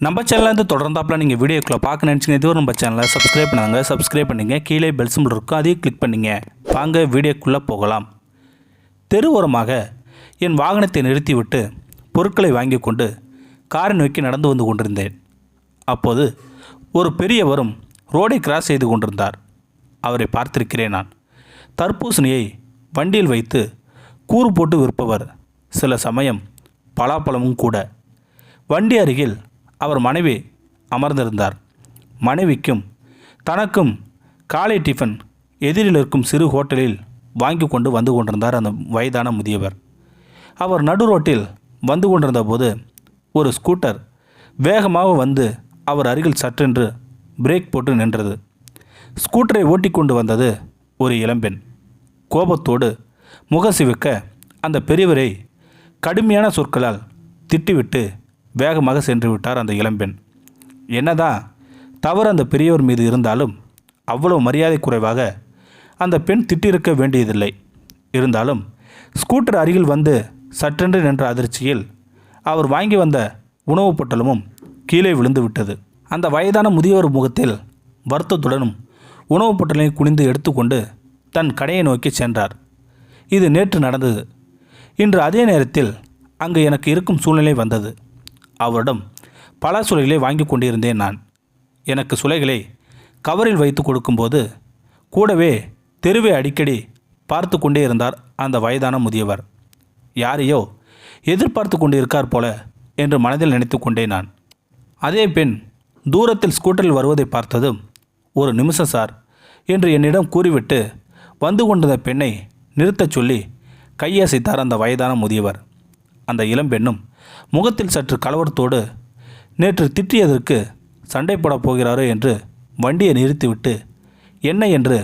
நம்ம சேனல்லேருந்து தொடர்ந்தாப்பில் நீங்கள் வீடியோக்குள்ளே பார்க்க நினச்சிங்க இதுவரை நம்ம சேனலை சப்ஸ்கிரைப் பண்ணுங்க கீழே பெல் சிம்பிள் இருக்கும் அதையும் கிளிக் பண்ணிங்க. வாங்க வீடியோக்குள்ளே போகலாம். தெரு ஓரமாக என் வாகனத்தை நிறுத்திவிட்டு பொருட்களை வாங்கி கொண்டு காரை நோக்கி நடந்து வந்து கொண்டிருந்தேன். அப்போது ஒரு பெரியவரும் ரோடை கிராஸ் செய்து கொண்டிருந்தார். அவரை பார்த்திருக்கிறேன் நான். தர்பூசணியை வண்டியில் வைத்து கூறு போட்டு விற்பவர். சில சமயம் பலாப்பழமும் கூட. வண்டி அருகில் அவர் மனைவி அமர்ந்திருந்தார். மனைவிக்கும் தனக்கும் காலை டிஃபன் எதிரில் இருக்கும் சிறு ஹோட்டலில் வாங்கி கொண்டு வந்து கொண்டிருந்தார் அந்த வயதான முதியவர். அவர் நடு ரோட்டில் வந்து கொண்டிருந்த போது ஒரு ஸ்கூட்டர் வேகமாக வந்து அவர் அருகில் சற்றென்று பிரேக் போட்டு நின்றது. ஸ்கூட்டரை ஓட்டி கொண்டு வந்தது ஒரு இளம்பெண். கோபத்தோடு முகசிவிக்க அந்த பெரியவரை கடுமையான சொற்களால் திட்டிவிட்டு வேகமாக சென்று விட்டார் அந்த இளம்பெண். என்னதான் தவறு அந்த பெரியவர் மீது இருந்தாலும் அவ்வளவு மரியாதை குறைவாக அந்த பெண் திட்டிருக்க வேண்டியதில்லை. இருந்தாலும் ஸ்கூட்டர் அருகில் வந்து சற்றென்று நின்ற அதிர்ச்சியில் அவர் வாங்கி வந்த உணவுப் பொட்டலமும் கீழே விழுந்து விட்டது. அந்த வயதான முதியவர் முகத்தில் வருத்தத்துடனும் உணவுப் பொட்டலை குனிந்து எடுத்துக்கொண்டு தன் கடையை நோக்கி சென்றார். இது நேற்று நடந்தது. இன்று அதே நேரத்தில் அங்கு எனக்கு இருக்கும் சூழ்நிலை வந்தது. அவரிடம் பல சுளைகளை வாங்கி கொண்டிருந்தேன் நான். எனக்கு சுளைகளை கவரில் வைத்து கொடுக்கும்போது கூடவே தெருவை அடிக்கடி பார்த்து கொண்டே இருந்தார் அந்த வயதான முதியவர். யாரையோ எதிர்பார்த்து கொண்டிருக்கார் போல என்று மனதில் நினைத்து கொண்டேன் நான். அதே பெண் தூரத்தில் ஸ்கூட்டரில் வருவதை பார்த்ததும், ஒரு நிமிஷம் சார் என்று என்னிடம் கூறிவிட்டு வந்து கொண்டிருந்த பெண்ணை நிறுத்தச் சொல்லி கையசைத்தார் அந்த வயதான முதியவர். அந்த இளம்பெண்ணும் முகத்தில் சற்று கலவரத்தோடு நேற்று திட்டியதற்கு சண்டை போடப் போகிறாரோ என்று வண்டியை நிறுத்திவிட்டு என்ன என்று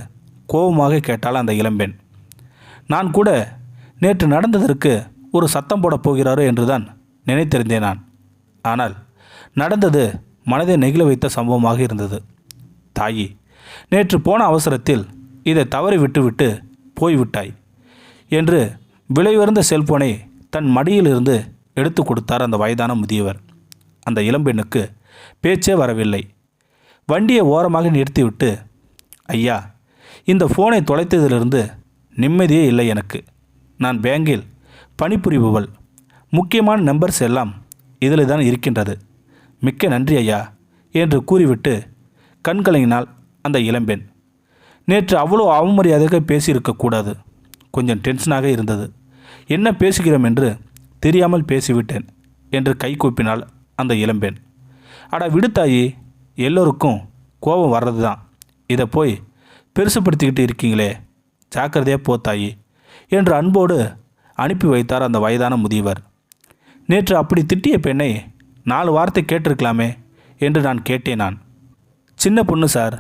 கோபமாக கேட்டாள் அந்த இளம்பெண். நான் கூட நேற்று நடந்ததற்கு ஒரு சத்தம் போடப் போகிறாரோ என்றுதான் நினைத்திருந்தேன் நான். ஆனால் நடந்தது மனதை நெகிழ வைத்த சம்பவமாக இருந்தது. தாயி, நேற்று போன அவசரத்தில் இதை தவறி விட்டுவிட்டு போய்விட்டாய் என்று விலையுயர்ந்த செல்போனை தன் மடியிலிருந்து எடுத்து கொடுத்தார் அந்த வயதான முதியவர். அந்த இளம்பெண்ணுக்கு பேச்சே வரவில்லை. வண்டியை ஓரமாக நிறுத்திவிட்டு, ஐயா, இந்த ஃபோனை தொலைத்ததிலிருந்து நிம்மதியே இல்லை எனக்கு. நான் பேங்கில் பணிபுரிபவள். முக்கியமான நம்பர்ஸ் எல்லாம் இதில் தான் இருக்கின்றது. மிக்க நன்றி ஐயா என்று கூறிவிட்டு கண்கலங்கினாள் அந்த இளம்பெண். நேற்று அவ்வளோ அவமரியாதையாக பேசியிருக்கக்கூடாது. கொஞ்சம் டென்ஷனாக இருந்தது. என்ன பேசுகிறோம் என்று தெரியாமல் பேசிவிட்டேன் என்று கை கூப்பினாள் அந்த இளம்பெண். அட விடுத்தாயி, எல்லோருக்கும் கோபம் வர்றது தான். இதை போய் பெருசுப்படுத்திக்கிட்டு இருக்கீங்களே, ஜாக்கிரதையாக போத்தாயி என்று அன்போடு அனுப்பி வைத்தார் அந்த வயதான முதியவர். நேற்று அப்படி திட்டிய பெண்ணை 4 வார்த்தை கேட்டிருக்கலாமே என்று நான் கேட்டேன். நான் சின்ன பொண்ணு சார்,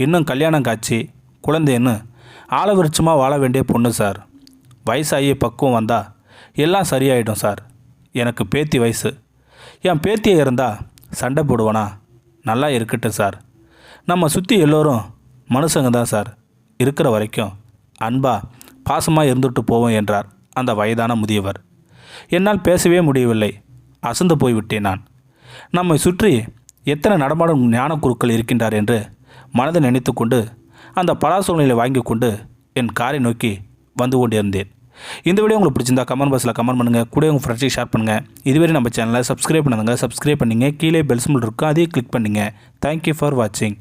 இன்னும் கல்யாணம் காட்சி குழந்தைன்னு ஆலவிருட்சமாக வாழ வேண்டிய பொண்ணு சார். வயசாகி பக்குவம் வந்தால் எல்லாம் சரியாயிடும் சார். எனக்கு பேத்தி வயசு. என் பேத்தியை இருந்தால் சண்டை போடுவானா? நல்லா இருக்கட்டும் சார். நம்ம சுற்றி எல்லோரும் மனுஷங்க தான் சார். இருக்கிற வரைக்கும் அன்பாக பாசமாக இருந்துட்டு போவோம் என்றார் அந்த வயதான முதியவர். என்னால் பேசவே முடியவில்லை. அசந்து போய்விட்டேன் நான். நம்மை சுற்றி எத்தனை நடமாடும் ஞான குருக்கள் இருக்கின்றார் என்று மனதை நினைத்து கொண்டு அந்த பலாசோலையை வாங்கி கொண்டு என் காரை நோக்கி வந்து கொண்டிருந்தேன். இந்த வீடியோ உங்களுக்கு பிடிச்சிருந்தா கமெண்ட் பாக்ஸில் கமெண்ட் பண்ணுங்கள். கூட உங்கள் ஃப்ரெண்ட்ஸுக்கு ஷேர் பண்ணுங்கள். இதுவரை நம்ம சேனலை சப்ஸ்கிரைப் பண்ணுங்க. சப்ஸ்கிரைப் பண்ணிங்க கீழே பெல் சிம்பிள் இருக்கும் அதையும் கிளிக் பண்ணிங்க. தேங்க்யூ ஃபார் வாட்சிங்.